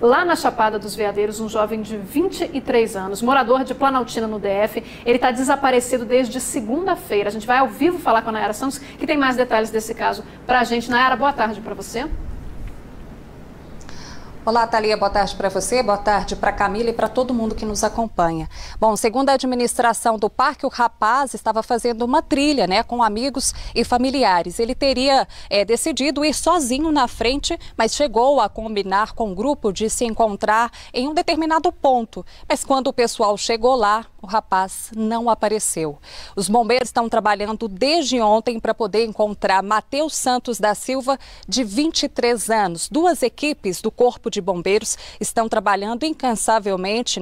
lá na Chapada dos Veadeiros, um jovem de 23 anos, morador de Planaltina, no DF. Ele está desaparecido desde segunda-feira. A gente vai ao vivo falar com a Nayara Santos, que tem mais detalhes desse caso para a gente. Nayara, boa tarde para você. Olá, Thalia, boa tarde para você, boa tarde para Camila e para todo mundo que nos acompanha. Bom, segundo a administração do parque, o rapaz estava fazendo uma trilha, com amigos e familiares. Ele teria decidido ir sozinho na frente, mas chegou a combinar com o grupo de se encontrar em um determinado ponto. Mas quando o pessoal chegou lá, o rapaz não apareceu. Os bombeiros estão trabalhando desde ontem para poder encontrar Matheus Santos da Silva, de 23 anos. Duas equipes do Corpo de Bombeiros estão trabalhando incansavelmente,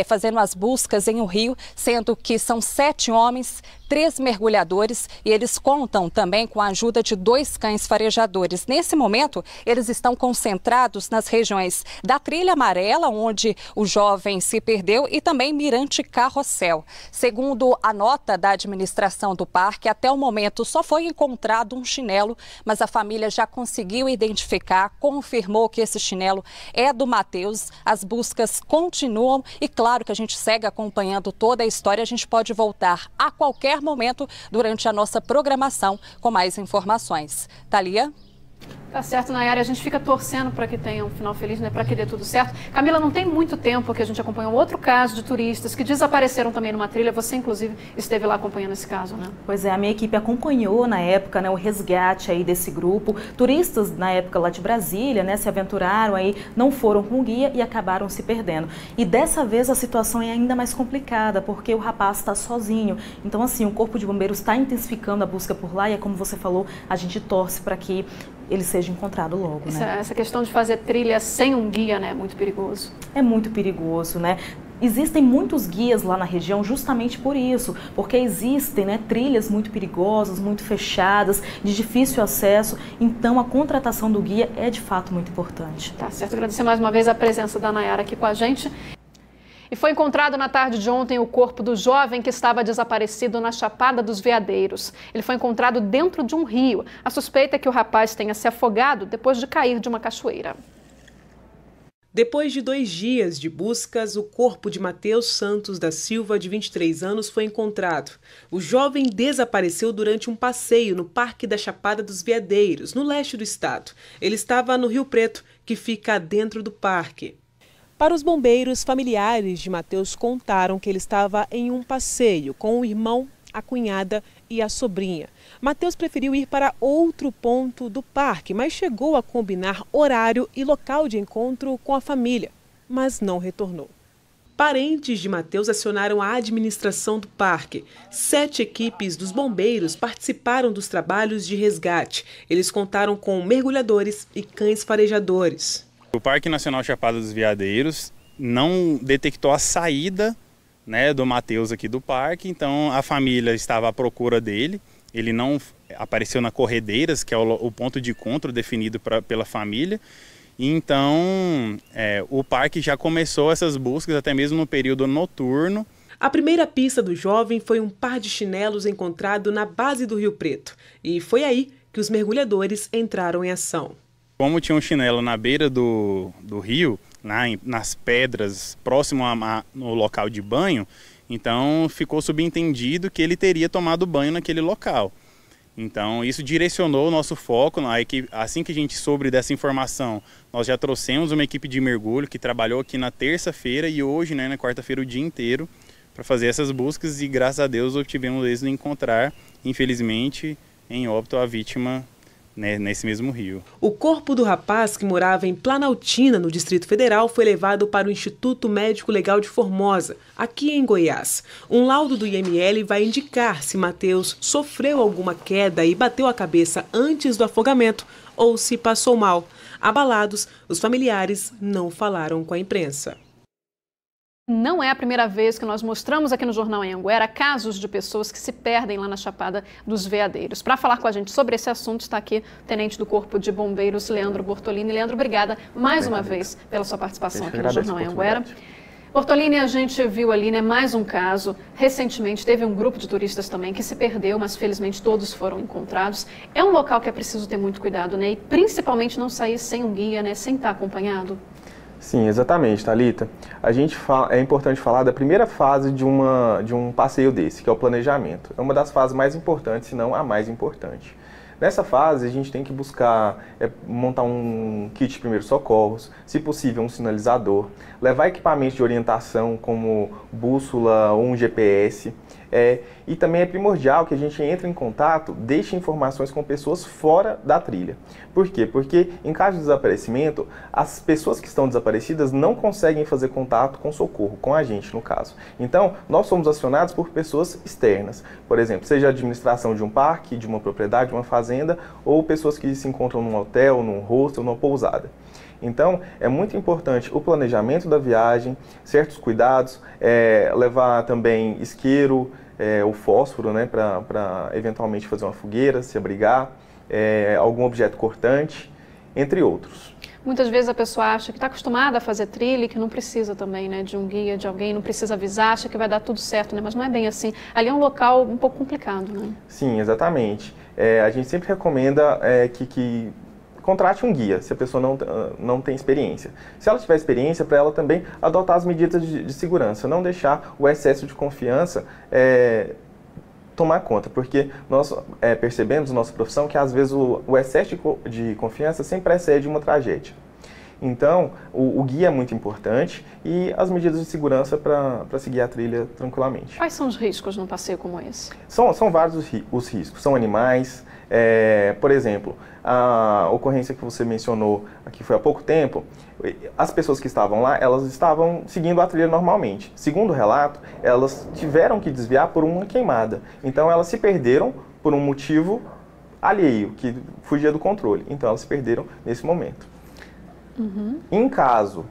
fazendo as buscas em um rio, sendo que são 7 homens, 3 mergulhadores, e eles contam também com a ajuda de 2 cães farejadores. Nesse momento, eles estão concentrados nas regiões da Trilha Amarela, onde o jovem se perdeu, e também Mirante Carrossel. Segundo a nota da administração do parque, até o momento só foi encontrado um chinelo, mas a família já conseguiu identificar, confirmou que esse chinelo é do Matheus. As buscas continuam e claro que a gente segue acompanhando toda a história. A gente pode voltar a qualquer momento durante a nossa programação com mais informações. Thalia? Tá certo, Nayara. A gente fica torcendo para que tenha um final feliz, para que dê tudo certo. Camila, não tem muito tempo que a gente acompanhou outro caso de turistas que desapareceram também numa trilha. Você, inclusive, esteve lá acompanhando esse caso, né? Pois é, a minha equipe acompanhou na época, o resgate aí desse grupo. Turistas, na época lá de Brasília, se aventuraram aí, não foram com guia e acabaram se perdendo. E dessa vez a situação é ainda mais complicada, porque o rapaz está sozinho. Então, assim, o Corpo de Bombeiros está intensificando a busca por lá e, como você falou, a gente torce para que ele seja encontrado logo, Essa questão de fazer trilha sem um guia, é muito perigoso. É muito perigoso, Existem muitos guias lá na região justamente por isso, porque existem trilhas muito perigosas, muito fechadas, de difícil acesso, então a contratação do guia é de fato muito importante. Tá certo, agradecer mais uma vez a presença da Nayara aqui com a gente. E foi encontrado na tarde de ontem o corpo do jovem que estava desaparecido na Chapada dos Veadeiros. Ele foi encontrado dentro de um rio. A suspeita é que o rapaz tenha se afogado depois de cair de uma cachoeira. Depois de 2 dias de buscas, o corpo de Matheus Santos da Silva, de 23 anos, foi encontrado. O jovem desapareceu durante um passeio no Parque da Chapada dos Veadeiros, no leste do estado. Ele estava no Rio Preto, que fica dentro do parque. Para os bombeiros, familiares de Matheus contaram que ele estava em um passeio com o irmão, a cunhada e a sobrinha. Matheus preferiu ir para outro ponto do parque, mas chegou a combinar horário e local de encontro com a família, mas não retornou. Parentes de Matheus acionaram a administração do parque. 7 equipes dos bombeiros participaram dos trabalhos de resgate. Eles contaram com mergulhadores e cães farejadores. O Parque Nacional Chapada dos Veadeiros não detectou a saída do Matheus aqui do parque, então a família estava à procura dele. Ele não apareceu na Corredeiras, que é o ponto de encontro definido pela família. E então o parque já começou essas buscas até mesmo no período noturno. A primeira pista do jovem foi um par de chinelos encontrado na base do Rio Preto. E foi aí que os mergulhadores entraram em ação. Como tinha um chinelo na beira do rio, nas pedras, próximo no local de banho, então ficou subentendido que ele teria tomado banho naquele local. Então isso direcionou o nosso foco. Assim que a gente soube dessa informação, nós já trouxemos uma equipe de mergulho que trabalhou aqui na terça-feira e hoje, na quarta-feira, o dia inteiro, para fazer essas buscas e graças a Deus obtivemos êxito em encontrar, infelizmente, em óbito a vítima nesse mesmo rio. O corpo do rapaz, que morava em Planaltina, no Distrito Federal, foi levado para o Instituto Médico Legal de Formosa, aqui em Goiás. Um laudo do IML vai indicar se Matheus sofreu alguma queda e bateu a cabeça antes do afogamento ou se passou mal. Abalados, os familiares não falaram com a imprensa. Não é a primeira vez que nós mostramos aqui no Jornal Anhanguera casos de pessoas que se perdem lá na Chapada dos Veadeiros. Para falar com a gente sobre esse assunto está aqui o Tenente do Corpo de Bombeiros, Leandro Bortolini. Leandro, obrigada mais uma vez pela sua participação aqui no Jornal Anhanguera. Bortolini, a gente viu ali mais um caso. Recentemente teve um grupo de turistas também que se perdeu, mas felizmente todos foram encontrados. É um local que é preciso ter muito cuidado, e principalmente não sair sem um guia, sem estar acompanhado. Sim, exatamente, Thalita. É importante falar da primeira fase de um passeio desse, que é o planejamento. É uma das fases mais importantes, se não a mais importante. Nessa fase, a gente tem que buscar montar um kit de primeiros socorros, se possível um sinalizador, levar equipamentos de orientação como bússola ou um GPS. E também é primordial que a gente entre em contato, deixe informações com pessoas fora da trilha. Por quê? Porque em caso de desaparecimento, as pessoas que estão desaparecidas não conseguem fazer contato com socorro, com a gente no caso. Então, nós somos acionados por pessoas externas. Por exemplo, seja a administração de um parque, de uma propriedade, de uma fazenda, ou pessoas que se encontram num hotel, num hostel, numa pousada. Então, é muito importante o planejamento da viagem, certos cuidados, levar também isqueiro, o fósforo, né, para eventualmente fazer uma fogueira, se abrigar, algum objeto cortante, entre outros. Muitas vezes a pessoa acha que está acostumada a fazer trilha e que não precisa também, né, de um guia, de alguém, não precisa avisar, acha que vai dar tudo certo, né, mas não é bem assim. Ali é um local um pouco complicado, né? Sim, exatamente. A gente sempre recomenda que contrate um guia, se a pessoa não tem experiência. Se ela tiver experiência, para ela também adotar as medidas de segurança, não deixar o excesso de confiança tomar conta, porque nós percebemos na nossa profissão que às vezes o excesso de confiança sempre precede uma tragédia. Então, o guia é muito importante e as medidas de segurança para seguir a trilha tranquilamente. Quais são os riscos num passeio como esse? São vários os riscos. São animais, por exemplo, a ocorrência que você mencionou aqui foi há pouco tempo, as pessoas que estavam lá, elas estavam seguindo a trilha normalmente. Segundo o relato, elas tiveram que desviar por uma queimada. Então, elas se perderam por um motivo alheio, que fugia do controle. Então, elas se perderam nesse momento. Uhum. Em caso,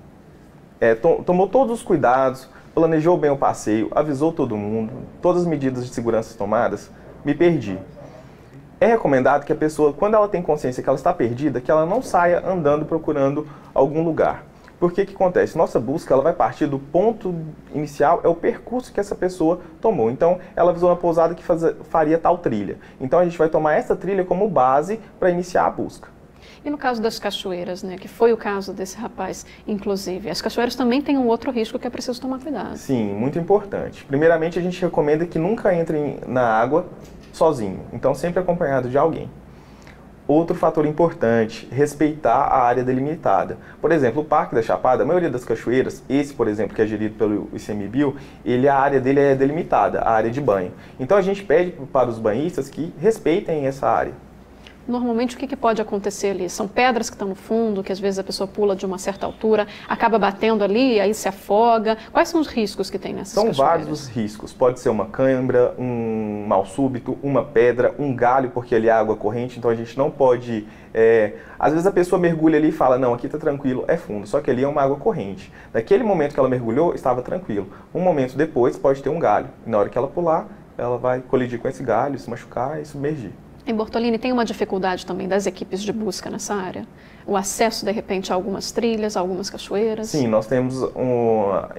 tomou todos os cuidados, planejou bem o passeio, avisou todo mundo, todas as medidas de segurança tomadas, me perdi. É recomendado que a pessoa, quando ela tem consciência que ela está perdida, que ela não saia andando procurando algum lugar. Porque o que acontece? Nossa busca ela vai partir do ponto inicial, é o percurso que essa pessoa tomou. Então, ela avisou na pousada que faria tal trilha. Então, a gente vai tomar essa trilha como base para iniciar a busca. E no caso das cachoeiras, né, que foi o caso desse rapaz, inclusive, as cachoeiras também têm um outro risco que é preciso tomar cuidado. Sim, muito importante. Primeiramente, a gente recomenda que nunca entre na água sozinho, então sempre acompanhado de alguém. Outro fator importante, respeitar a área delimitada. Por exemplo, o Parque da Chapada, a maioria das cachoeiras, esse, por exemplo, que é gerido pelo ICMBio, a área dele é delimitada, a área de banho. Então a gente pede para os banhistas que respeitem essa área. Normalmente, o que pode acontecer ali? São pedras que estão no fundo, que às vezes a pessoa pula de uma certa altura, acaba batendo ali, aí se afoga. Quais são os riscos que tem nessas cachoeiras? São vários os riscos. Pode ser uma cãibra, um mal súbito, uma pedra, um galho, porque ali é água corrente, então a gente não pode... Às vezes a pessoa mergulha ali e fala, não, aqui está tranquilo, é fundo, só que ali é uma água corrente. Naquele momento que ela mergulhou, estava tranquilo. Um momento depois, pode ter um galho. E na hora que ela pular, ela vai colidir com esse galho, se machucar e submergir. Em Bortolini, tem uma dificuldade também das equipes de busca nessa área? O acesso, de repente, a algumas trilhas, a algumas cachoeiras? Sim, nós temos,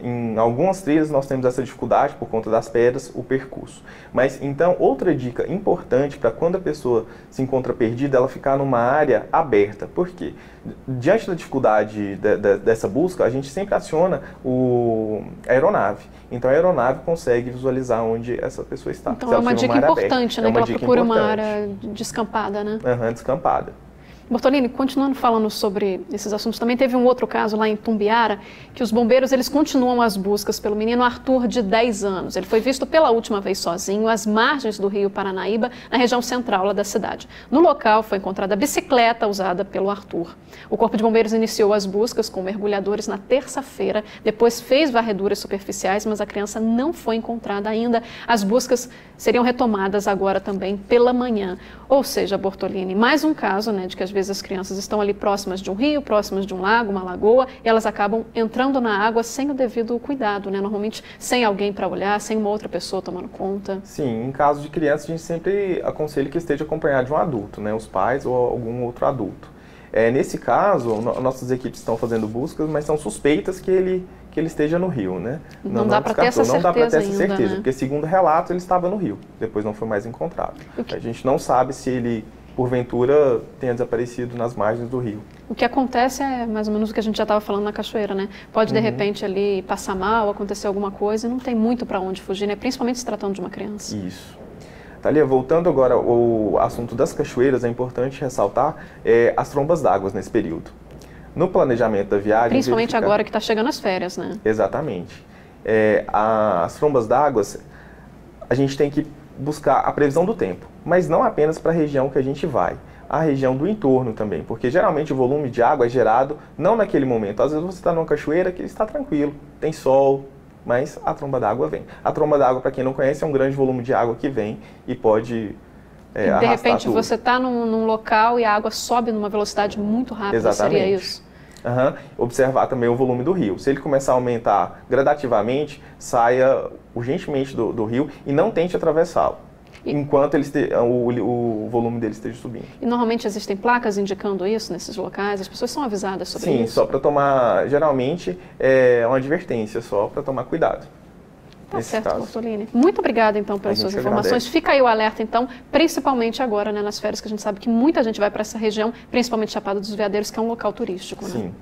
em algumas trilhas, nós temos essa dificuldade por conta das pedras, o percurso. Mas, então, outra dica importante para quando a pessoa se encontra perdida, ela ficar numa área aberta. Por quê? Diante da dificuldade dessa busca, a gente sempre aciona a aeronave. Então, a aeronave consegue visualizar onde essa pessoa está. Então, é uma dica importante, né? Que ela procura uma área descampada, né? Descampada. Bortolini, continuando falando sobre esses assuntos, também teve um outro caso lá em Tumbiara, que os bombeiros eles continuam as buscas pelo menino Arthur, de 10 anos. Ele foi visto pela última vez sozinho às margens do rio Paranaíba, na região central lá da cidade. No local foi encontrada a bicicleta usada pelo Arthur. O Corpo de Bombeiros iniciou as buscas com mergulhadores na terça-feira, depois fez varreduras superficiais, mas a criança não foi encontrada ainda. As buscas seriam retomadas agora também pela manhã. Ou seja, Bortolini, mais um caso, né, de que às vezes as crianças estão ali próximas de um rio, próximas de um lago, uma lagoa, e elas acabam entrando na água sem o devido cuidado, né? Normalmente sem alguém para olhar, sem uma outra pessoa tomando conta. Sim, em caso de criança a gente sempre aconselha que esteja acompanhado de um adulto, né? Os pais ou algum outro adulto. Nesse caso, nossas equipes estão fazendo buscas, mas são suspeitas que ele esteja no rio, né? Não dá para ter essa certeza. Não dá para ter essa ainda, certeza, né? Porque segundo relato ele estava no rio, depois não foi mais encontrado. A gente não sabe se ele porventura tenha desaparecido nas margens do rio. O que acontece é mais ou menos o que a gente já estava falando na cachoeira, né? Pode de repente ali passar mal, acontecer alguma coisa e não tem muito para onde fugir, né? Principalmente se tratando de uma criança. Isso. Thalia, voltando agora ao assunto das cachoeiras, é importante ressaltar as trombas d'água nesse período. No planejamento da viagem... Principalmente agora que está chegando as férias, né? Exatamente. As trombas d'água, a gente tem que buscar a previsão do tempo, mas não apenas para a região que a gente vai, a região do entorno também, porque geralmente o volume de água é gerado não naquele momento. Às vezes você está numa cachoeira que está tranquilo, tem sol, mas a tromba d'água vem. A tromba d'água, para quem não conhece, é um grande volume de água que vem e pode arrastar de repente tudo. você está num local e a água sobe numa velocidade muito rápida. Exatamente. Seria isso? Observar também o volume do rio. Se ele começar a aumentar gradativamente, saia urgentemente do rio e não tente atravessá-lo, enquanto o volume dele esteja subindo. E normalmente existem placas indicando isso nesses locais? As pessoas são avisadas sobre isso? Sim, só para tomar, geralmente é uma advertência, só para tomar cuidado. Tá certo, Bortolini. Muito obrigada, então, pelas suas informações. Agradece. Fica aí o alerta, então, principalmente agora, né, nas férias, que a gente sabe que muita gente vai para essa região, principalmente Chapada dos Veadeiros, que é um local turístico, né? Sim.